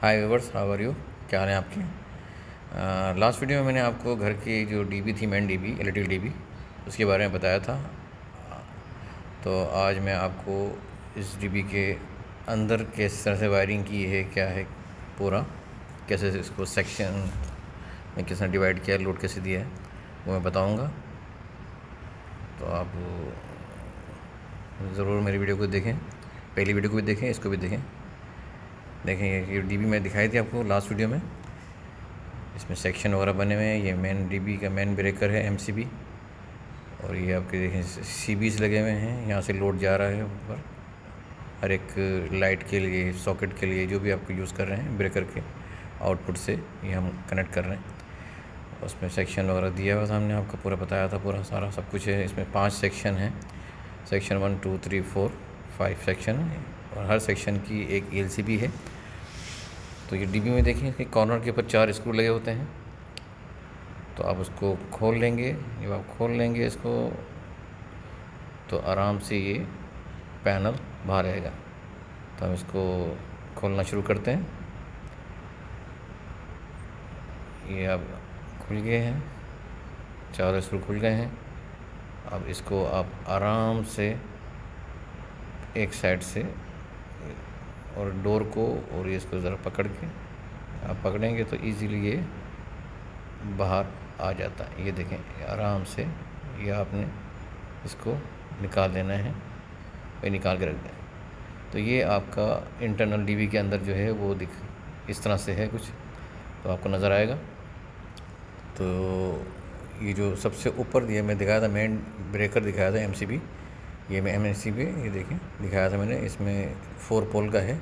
Hi viewers, how are you. क्या हाल है आपके। लास्ट वीडियो में मैंने आपको घर की जो डीबी थी, मेन डीबी, इलेक्ट्रिक डीबी, उसके बारे में बताया था। तो आज मैं आपको इस डीबी के अंदर किस तरह से वायरिंग की है, क्या है पूरा, कैसे इसको सेक्शन में किस तरह डिवाइड किया है, लोड कैसे दिया है, वो मैं बताऊंगा। तो आप ज़रूर मेरी वीडियो को देखें, पहली वीडियो को भी देखें, इसको भी देखें। ये डीबी मैं दिखाई थी आपको लास्ट वीडियो में। इसमें सेक्शन वगैरह बने हुए हैं। ये मेन डीबी का मेन ब्रेकर है, एमसीबी। और ये आपके देखें सीबीज लगे हुए हैं, यहाँ से लोड जा रहा है ऊपर हर एक लाइट के लिए, सॉकेट के लिए, जो भी आपको यूज़ कर रहे हैं ब्रेकर के आउटपुट से ये हम कनेक्ट कर रहे हैं। उसमें सेक्शन वगैरह दिया हुआ था, हमने आपको पूरा बताया था, पूरा सारा सब कुछ है। इसमें 5 सेक्शन हैं, सेक्शन 1 2 3 4 5 सेक्शन है, और हर सेक्शन की एक एलसीबी है। तो ये डीबी में देखें कि कॉर्नर के ऊपर 4 स्क्रू लगे होते हैं। तो आप उसको खोल लेंगे। जब आप खोल लेंगे इसको, तो आराम से ये पैनल बाहर आएगा। तो हम इसको खोलना शुरू करते हैं। ये अब खुल गए हैं, 4 स्क्रू खुल गए हैं। अब इसको आप आराम से एक साइड से और डोर को और ये इसको ज़रा पकड़ के आप पकड़ेंगे तो इजीली ये बाहर आ जाता है। ये देखें, आराम से ये आपने इसको निकाल लेना है, ये निकाल के रख दें। तो ये आपका इंटरनल डीबी के अंदर जो है वो इस तरह से है कुछ, तो आपको नज़र आएगा। तो ये जो सबसे ऊपर दिया मैं दिखाया था, मेन ब्रेकर दिखाया था, एमसीबी, ये मैं एमसीबी ये देखें दिखाया था मैंने। इसमें 4 पोल का है,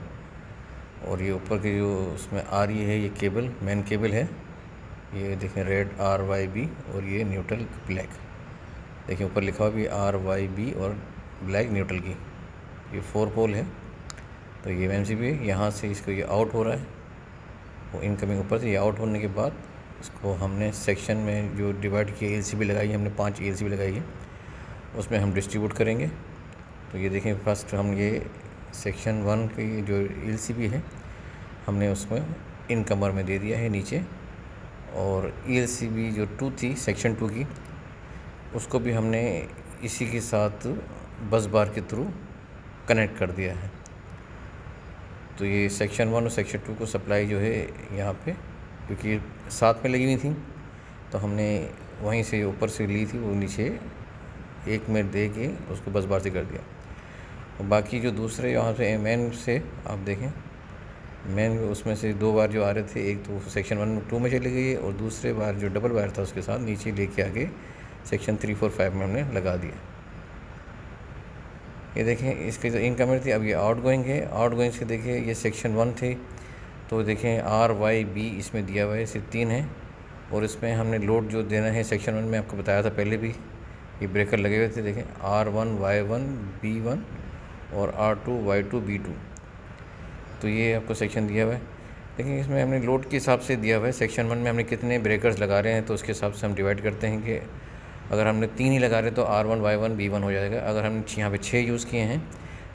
और ये ऊपर की जो उसमें आ रही है ये केबल, मेन केबल है। ये देखें रेड RYB, और ये न्यूट्रल ब्लैक। देखिए ऊपर लिखा हुआ भी RYB और ब्लैक न्यूट्रल की। ये 4 पोल है। तो ये एमसीबी यहाँ से इसको ये आउट हो रहा है, वो इनकमिंग ऊपर से। ये आउट होने के बाद इसको हमने सेक्शन में जो डिवाइड किया एलसीबी लगाई है, हमने 5 एलसीबी लगाई है, उसमें हम डिस्ट्रीब्यूट करेंगे। तो ये देखें, फर्स्ट हम ये सेक्शन 1 की जो एलसीबी है हमने उसमें इन कमर में दे दिया है नीचे, और एलसीबी जो 2 थी सेक्शन 2 की, उसको भी हमने इसी के साथ बस बार के थ्रू कनेक्ट कर दिया है। तो ये सेक्शन 1 और सेक्शन 2 को सप्लाई जो है यहाँ पे, क्योंकि साथ में लगी हुई थी, तो हमने वहीं से ऊपर से ली थी, वो नीचे एक में दे के उसको बस बार से कर दिया। और बाकी जो दूसरे यहाँ से मेन से आप देखें, मेन उसमें से 2 बार जो आ रहे थे, एक तो सेक्शन 1 2 में चली गई है, और दूसरे बार जो डबल वायर था उसके साथ नीचे लेके आके सेक्शन 3 4 5 में हमने लगा दिया। ये देखें, इसकी जो इनकमिंग थी, अब ये आउट गोइंग है। आउट गोइंग से देखिए ये सेक्शन 1 थे, तो देखें RYB इसमें दिया हुआ है, सिर्फ 3 है। और इसमें हमने लोड जो देना है सेक्शन 1 में आपको बताया था पहले भी, ये ब्रेकर लगे हुए थे। देखें R1 Y1 B1 और R2 Y2 B2। तो ये आपको सेक्शन दिया हुआ है। देखिए इसमें हमने लोड के हिसाब से दिया हुआ है। सेक्शन 1 में हमने कितने ब्रेकर्स लगा रहे हैं, तो उसके हिसाब से हम डिवाइड करते हैं कि अगर हमने 3 ही लगा रहे तो R1 Y1 B1 हो जाएगा। अगर हमने यहाँ पे 6 यूज़ किए हैं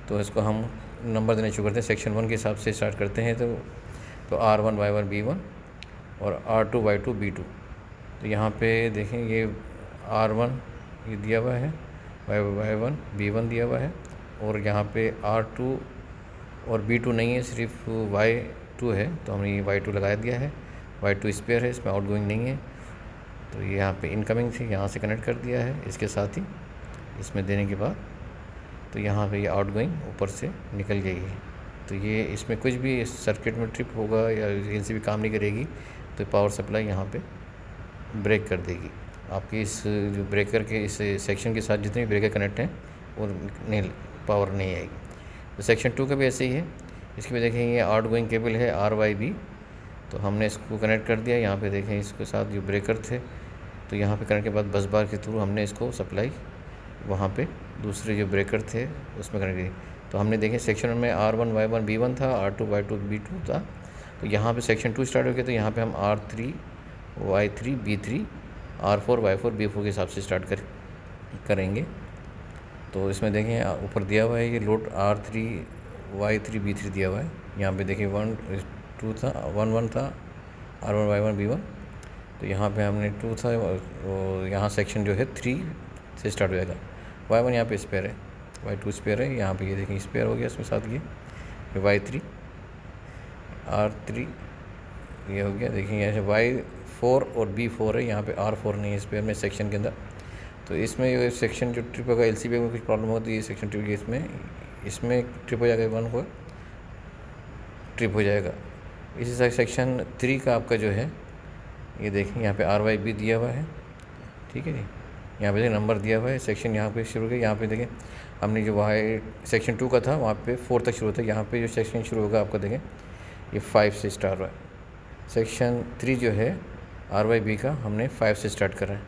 तो इसको हम नंबर देने शुरू करते हैं, सेक्शन 1 के हिसाब से स्टार्ट करते हैं। तो R1 Y1 B1 और R2 Y2 B2। तो यहाँ पे देखें ये R1 ये दिया हुआ है, Y1 B1 दिया हुआ है, और यहाँ पे R2 और B2 नहीं है, सिर्फ Y2 है। तो हमने ये Y2 लगा दिया है। Y2 स्पेयर है, इसमें आउटगोइंग नहीं है। तो ये यहाँ पे इनकमिंग थी, यहाँ से कनेक्ट कर दिया है इसके साथ ही, इसमें देने के बाद। तो यहाँ पे ये आउटगोइंग ऊपर से निकल गई है। तो ये इसमें कुछ भी सर्किट में ट्रिप होगा या एलसीबी भी काम नहीं करेगी, तो पावर सप्लाई यहाँ पे ब्रेक कर देगी। आपकी इस जो ब्रेकर के इस सेक्शन के साथ जितने भी ब्रेकर कनेक्ट हैं वो नहीं, पावर नहीं आएगी। तो सेक्शन 2 का भी ऐसे ही है। इसके भी देखें ये आउटगोइंग केबल है RYB, तो हमने इसको कनेक्ट कर दिया। यहाँ पे देखें इसके साथ जो ब्रेकर थे, तो यहाँ पे करने के बाद बस बार के थ्रू हमने इसको सप्लाई वहाँ पे दूसरे जो ब्रेकर थे उसमें कनेक्ट की। तो हमने देखें सेक्शन में R1 Y1 B1 था, R2 Y2 B2 था। तो यहाँ पे सेक्शन 2 स्टार्ट हो गया, तो यहाँ पे हम R3 Y3 B3 R4 Y4 B4 के हिसाब से स्टार्ट करेंगे। तो इसमें देखें ऊपर दिया हुआ है ये लोड R3 Y3 B3 दिया हुआ है। यहाँ पे देखिए 1 2 था, 1 था, R1 Y1 B1। तो यहाँ पे हमने 2 था, और यहाँ सेक्शन जो है 3 से स्टार्ट हो जाएगा। Y1 यहाँ पे स्पेयर है, Y2 स्पेयर है, यहाँ पे ये देखिए स्पेयर हो गया इसके साथ, ये Y3 R3 ये हो गया। देखिए यहाँ से Y4 और B4 है, यहाँ पे R4 नहीं है स्पेयर में सेक्शन के अंदर। तो इसमें ये सेक्शन जो ट्रिप होगा LCB में कुछ प्रॉब्लम होती है, ये सेक्शन ट्रिप इसमें ट्रिप हो जाएगा, 1 को ट्रिप हो जाएगा। इसी तरह सेक्शन 3 का आपका जो है, ये देखें यहाँ पे RYB दिया हुआ है, ठीक है जी। यहाँ पे नंबर दिया हुआ है, सेक्शन यहाँ पे शुरू हो गया। यहाँ पे देखें हमने जो सेक्शन 2 का था वहाँ पे 4 तक शुरू होता है, यहाँ पे जो सेक्शन शुरू होगा आपका देखें ये 5 से स्टार्ट हुआ है। सेक्शन 3 जो है RYB का हमने 5 से स्टार्ट कर रहे हैं,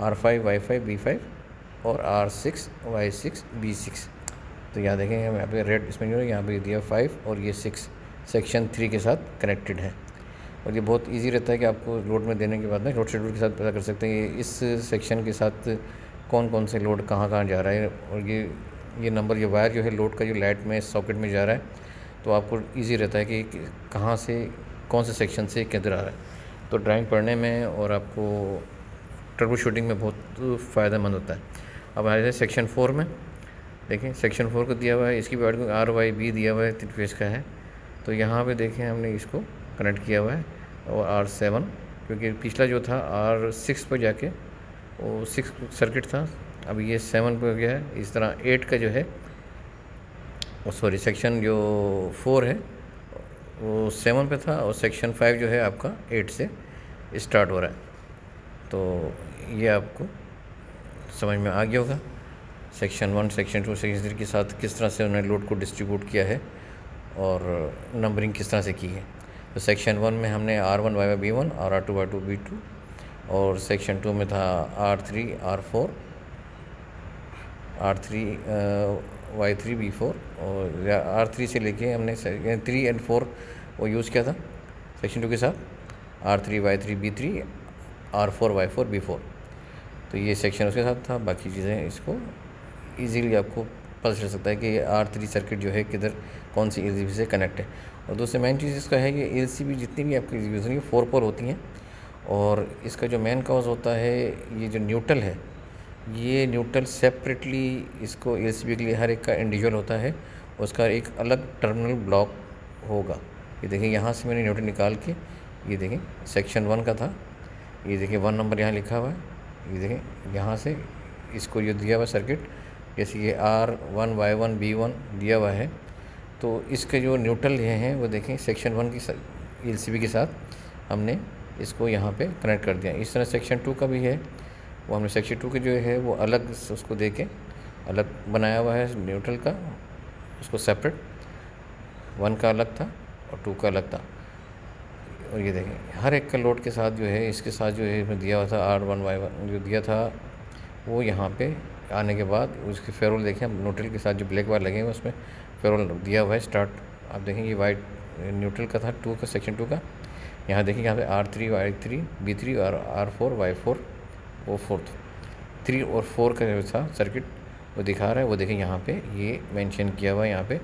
R5 Y5 B5 और R6 Y6 B6। तो यहाँ देखें यहाँ पे रेड इसमें जो है यहाँ पे दिया 5 और ये 6 सेक्शन 3 के साथ कनेक्टेड है। और ये बहुत इजी रहता है कि आपको लोड में देने के बाद में लोड शेड्यूल के साथ पता कर सकते हैं ये इस सेक्शन के साथ कौन कौन से लोड कहाँ कहाँ जा रहा है। और ये नंबर, ये वायर जो है लोड का जो लाइट में सॉकेट में जा रहा है, तो आपको इजी रहता है कि कहाँ से कौन से सेक्शन से किधर आ रहा है। तो ड्राइंग पढ़ने में और आपको ट्रबल शूटिंग में बहुत फ़ायदेमंद होता है। अब आ जाए सेक्शन 4 में, देखें सेक्शन 4 को दिया हुआ है, इसकी वायर RYB दिया हुआ है, 3 फेज का है। तो यहाँ पे देखें हमने इसको कनेक्ट किया हुआ है, और R7 क्योंकि पिछला जो था R6 पर जाके वो 6 सर्किट था, अब ये 7 पे हो गया है। इस तरह 8 का जो है सॉरी सेक्शन जो 4 है वो 7 पे था, और सेक्शन 5 जो है आपका 8 से स्टार्ट हो रहा है। तो ये आपको समझ में आ गया होगा सेक्शन 1 सेक्शन 2 सेक्शन 3 के साथ किस तरह से उन्होंने लोड को डिस्ट्रीब्यूट किया है और नंबरिंग किस तरह से की है। तो सेक्शन 1 में हमने R1 Y1 B1 और R2 Y2 B2, और सेक्शन 2 में था R3 R4 R3 Y3 B4, और R3 से लेके हमने 3 और 4 वो यूज़ किया था सेक्शन 2 के साथ, R3 Y3 B3 R4 Y4 B4। तो ये सेक्शन उसके साथ था। बाकी चीज़ें इसको इजीली आपको पता चल सकता है कि R3 सर्किट जो है किधर कौन सी LCB से कनेक्ट है। और दूसरी मेन चीज़ इसका है कि LCB जितनी भी आपकी LCB होती है 4 पर होती हैं, और इसका जो मेन कॉज होता है ये जो न्यूट्रल है, ये न्यूट्रल सेपरेटली इसको LCB के लिए हर एक का इंडिविजुअल होता है, उसका एक अलग टर्मिनल ब्लॉक होगा। ये देखिए यहाँ से मैंने न्यूट्रल निकाल के, ये देखें सेक्शन 1 का था, ये देखिए 1 नंबर यहाँ लिखा हुआ है, ये देखें यहाँ से इसको ये दिया हुआ सर्किट, जैसे ये R1 Y1 B1 दिया हुआ है, तो इसके जो न्यूट्रल ये हैं वो देखें सेक्शन 1 की LCB के साथ हमने इसको यहाँ पे कनेक्ट कर दिया। इस तरह सेक्शन 2 का भी है, वो हमने सेक्शन 2 के जो है वो अलग उसको दे के अलग बनाया हुआ है न्यूट्रल का, उसको सेपरेट 1 का अलग था और 2 का अलग था। और ये देखें हर एक का लोड के साथ जो है इसके साथ जो है इसमें दिया हुआ था R1 Y1 जो दिया था, वो यहाँ पे आने के बाद उसके फेरोल देखें न्यूट्रल के साथ जो ब्लैक वायर लगे हुए उसमें फेरोल दिया हुआ है स्टार्ट। आप देखें ये वाइट न्यूट्रल का था 2 का सेक्शन 2 का, यहाँ देखिए यहाँ पे R3 Y3 B3 और R4 Y4 वो 3 और 4 का जो था सर्किट वो दिखा रहा है, वो देखें यहाँ पे ये मेंशन किया हुआ है यहाँ पे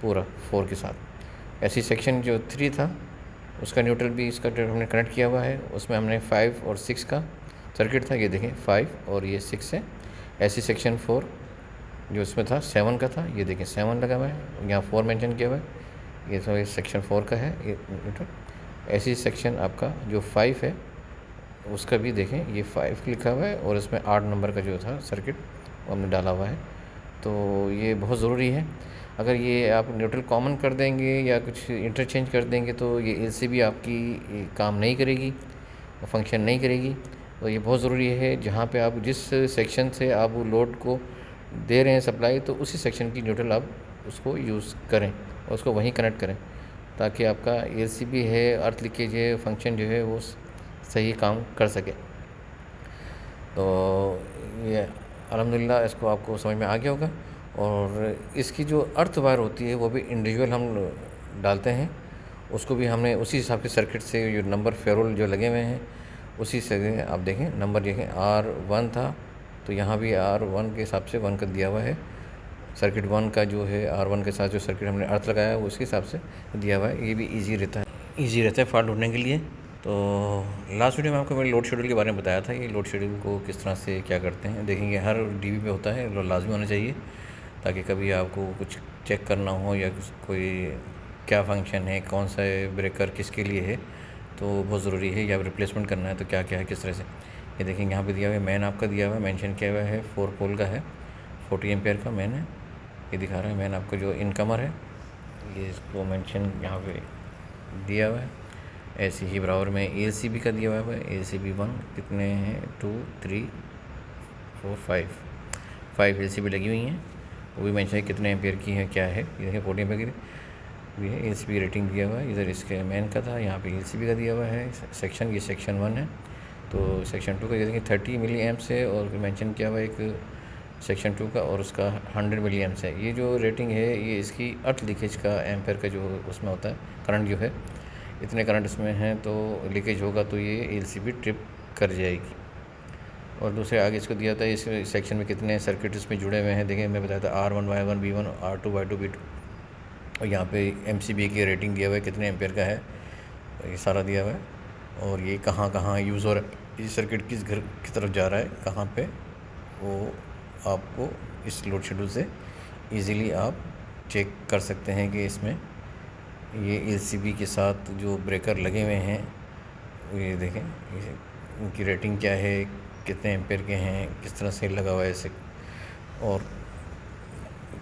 पूरा 4 के साथ। ऐसी सेक्शन जो 3 था उसका न्यूट्रल भी इसका हमने कनेक्ट किया हुआ है, उसमें हमने 5 और 6 का सर्किट था, ये देखें 5 और ये 6 है। ऐसी सेक्शन 4 जो इसमें था 7 का था, ये देखें 7 लगा हुआ है, यहाँ 4 मेंशन किया हुआ है, ये तो ये सेक्शन 4 का है ये न्यूट्रल। ऐसी सेक्शन आपका जो 5 है उसका भी देखें ये 5 लिखा हुआ है, और इसमें 8 नंबर का जो था सर्किट वो हमने डाला हुआ है। तो ये बहुत ज़रूरी है, अगर ये आप न्यूट्रल कॉमन कर देंगे या कुछ इंटरचेंज कर देंगे तो ये LCB आपकी काम नहीं करेगी, फंक्शन नहीं करेगी। तो ये बहुत ज़रूरी है जहाँ पे आप जिस सेक्शन से आप वो लोड को दे रहे हैं सप्लाई, तो उसी सेक्शन की न्यूट्रल आप उसको यूज़ करें और उसको वहीं कनेक्ट करें, ताकि आपका LCB है अर्थ लीकेज है फंक्शन जो है वो सही काम कर सके। तो ये अल्हम्दुलिल्लाह इसको आपको समझ में आ गया होगा। और इसकी जो अर्थ वायर होती है वो भी इंडिविजुअल हम डालते हैं, उसको भी हमने उसी हिसाब के सर्किट से जो नंबर फेरोल जो लगे हुए हैं उसी से आप देखें नंबर देखें R1 था, तो यहाँ भी R1 के हिसाब से 1 का दिया हुआ है, सर्किट 1 का जो है R1 के साथ जो सर्किट हमने अर्थ लगाया है उसके हिसाब से दिया हुआ है। ये भी ईजी रहता है फॉल्ट ढूंढने के लिए। तो लास्ट वीडियो में आपको मैंने लोड शेड्यूल के बारे में बताया था, ये लोड शेड्यूल को किस तरह से क्या करते हैं। देखेंगे हर डीबी पे होता है, लोड लाजमी होना चाहिए, ताकि कभी आपको कुछ चेक करना हो या कोई क्या फंक्शन है, कौन सा ब्रेकर किसके लिए है, तो बहुत ज़रूरी है। या रिप्लेसमेंट करना है तो क्या क्या है, किस तरह से। ये देखेंगे यहाँ पे दिया हुआ है, मैन आपका दिया हुआ है, मेंशन किया हुआ है 4 पोल का है, 40 एम्पेयर का मैन है। ये दिखा रहा है मैन आपका जो इनकमर है, ये इसको मेंशन यहाँ पे दिया हुआ है। ऐसे ही बराबर में एलसीबी का दिया हुआ है, एलसीबी 1 कितने हैं, 2 3 4 5 एलसीबी लगी हुई हैं, वो भी मेंशन है कितने एम्पेयर की है, क्या है। ये देखिए 40 एम्पेयर की भी है, एलसीबी रेटिंग दिया हुआ है। इधर इसके मैन का था, यहाँ पे एलसीबी का दिया हुआ है सेक्शन, ये सेक्शन 1 है। तो सेक्शन 2 का ये देखिए 30 मिली एम्प्स है, और मेंशन किया हुआ है एक सेक्शन 2 का, और उसका 100 मिली एम्प्स है। ये जो रेटिंग है ये इसकी अर्थ लीकेज का एम्पेयर का जो उसमें होता है करंट जो है, इतने करंट इसमें हैं तो लीकेज होगा तो ये एलसीबी ट्रिप कर जाएगी। और दूसरे आगे इसको दिया था इस सेक्शन में कितने सर्किट इसमें जुड़े हुए हैं। देखिए मैं बताया था R1 Y1 B1 R2 Y2 B2, और यहाँ पे MCB की रेटिंग दिया हुआ है कितने एम्पेयर का है, ये सारा दिया हुआ है। और ये कहाँ कहाँ यूज़ हो रहा है, ये सर्किट किस घर की तरफ जा रहा है, कहाँ पे, वो आपको इस लोड शेड्यूल से इजीली आप चेक कर सकते हैं कि इसमें ये एलसीबी के साथ जो ब्रेकर लगे हुए हैं, ये देखें उनकी रेटिंग क्या है, कितने एम्पेयर के हैं, किस तरह से लगा हुआ है इसे, और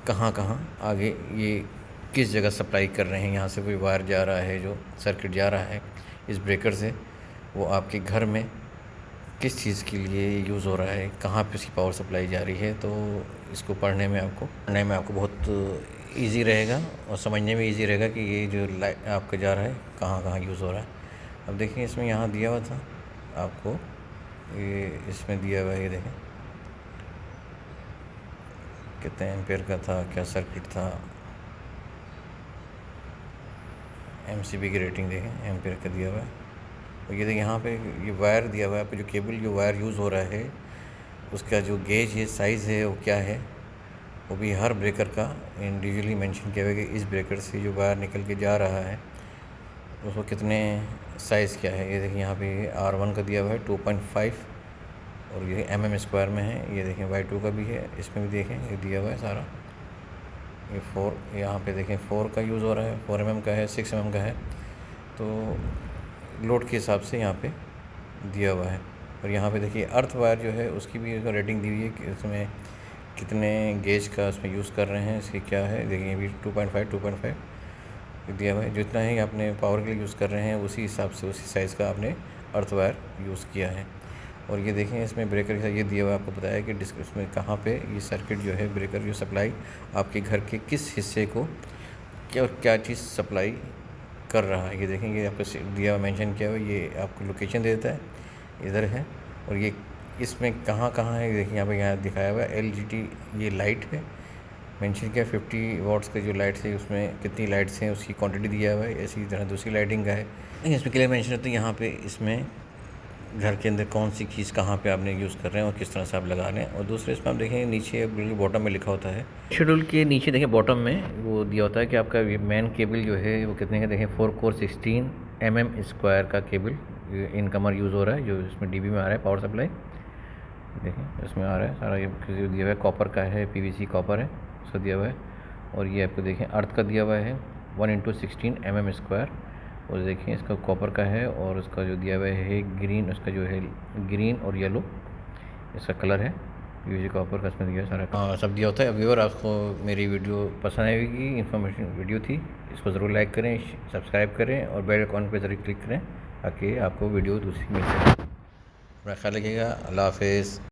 कहाँ कहाँ आगे ये किस जगह सप्लाई कर रहे हैं। यहाँ से कोई वायर जा रहा है, जो सर्किट जा रहा है इस ब्रेकर से, वो आपके घर में किस चीज़ के लिए यूज़ हो रहा है, कहाँ पे इसकी पावर सप्लाई जा रही है। तो इसको पढ़ने में आपको बहुत इजी रहेगा, और समझने में इजी रहेगा कि ये जो लाइट आपका जा रहा है कहाँ कहाँ यूज़ हो रहा है। अब देखिए इसमें यहाँ दिया हुआ था आपको, ये इसमें दिया हुआ है, ये देखें कितने एम्पेयर का था, क्या सर्किट था, MCB की रेटिंग देखें एम्पेयर का दिया हुआ है। और ये देखिए यहाँ पे ये वायर दिया हुआ है आपको, जो केबल जो वायर यूज़ हो रहा है उसका जो गेज है, साइज़ है, वो क्या है, वो भी हर ब्रेकर का इंडिविजुअली मेंशन किया हुआ है कि इस ब्रेकर से जो वायर निकल के जा रहा है उसको कितने साइज़ क्या है। ये देखिए यहाँ पे R1 का दिया हुआ है 2.5, और ये mm² में है। ये देखें Y2 का भी है, इसमें भी देखें ये दिया हुआ है सारा। ये 4 यहाँ पे देखें 4 का यूज़ हो रहा है, 4 mm का है, 6 mm का है। तो लोड के हिसाब से यहाँ पे दिया हुआ है। और यहाँ पे देखिए अर्थ वायर जो है उसकी भी रेटिंग दी हुई है कि उसमें कितने गेज का उसमें यूज़ कर रहे हैं, इसकी क्या है। देखिए अभी 2.5 दिया हुआ है, जितना ही आपने पावर के लिए यूज़ कर रहे हैं उसी हिसाब से उसी साइज़ का आपने अर्थ वायर यूज़ किया है। और ये देखें इसमें ब्रेकर के साथ ये दिया हुआ है, आपको बताया कि इसमें कहाँ पे ये सर्किट जो है ब्रेकर जो सप्लाई आपके घर के किस हिस्से को क्या चीज़ सप्लाई कर रहा है। ये देखें ये आपको दिया हुआ मेंशन किया हुआ, ये आपको लोकेशन दे देता है, इधर है। और ये इसमें कहाँ कहाँ है, देखिए यहाँ दिखाया हुआ है LGT, ये लाइट है मेंशन किया 50 वाट्स का जो लाइट्स है, उसमें कितनी लाइट्स हैं उसकी क्वांटिटी दिया हुआ है। इसी तरह दूसरी लाइटिंग का है, इसमें क्लियर मेंशन है। तो यहाँ पे इसमें घर के अंदर कौन सी चीज़ कहाँ पे आपने यूज़ कर रहे हैं और किस तरह से आप लगा रहे हैं। और दूसरे इसमें आप देखेंगे नीचे बिल्कुल बॉटम में लिखा होता है, शेड्यूल के नीचे देखें बॉटम में वो दिया होता है कि आपका मेन केबल जो है वो कितने का, देखें 4 कोर 16 mm² का केबल इनकमर यूज़ हो रहा है, जो इसमें डीबी में आ रहा है पावर सप्लाई। देखें इसमें आ रहा है सारा, ये दिया हुआ है कॉपर का है, PVC कॉपर है, उसका दिया हुआ है। और ये आपको देखें अर्थ का दिया हुआ है 1 × 16 mm², और देखें इसका कॉपर का है, और उसका जो दिया हुआ है ग्रीन, उसका जो है ग्रीन और येलो इसका कलर है, PVC कॉपर का इसमें दिया सारा सब दिया होता है। व्यूअर आपको मेरी वीडियो पसंद आएगी, इन्फॉर्मेशन वीडियो थी, इसको ज़रूर लाइक करें, सब्सक्राइब करें और बेल आइकॉन पर ज़रूर क्लिक करें ताकि आपको वीडियो दूसरी मिल सके। अपना ख्याल रखिएगा, अल्लाह हाफ़िज़।